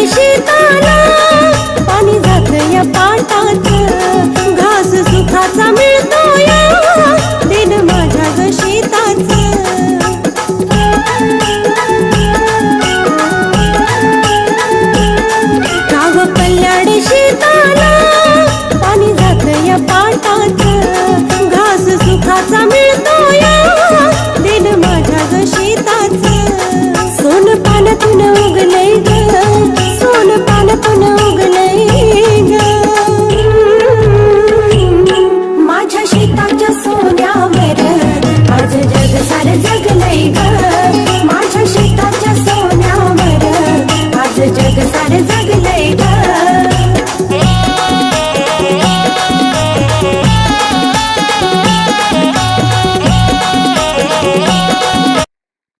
शेताला पाणी जात या पाटात, घास सुखाचा मिळतो या दिन माझ्या ग शेताच। गाव कल्याण शेताला पाणी जात या पाटात, घास सुखाचा मिळतो या दिन माझ्या ग शेताच। सोन पानातून उगलय ग, सोन पानातून उगलय ग, माझ्या शेताच्या सोन्यावर आज जग सारं जगलय ग, माझ्या शेताच्या सोन्यावर आज जग सारं जगलय।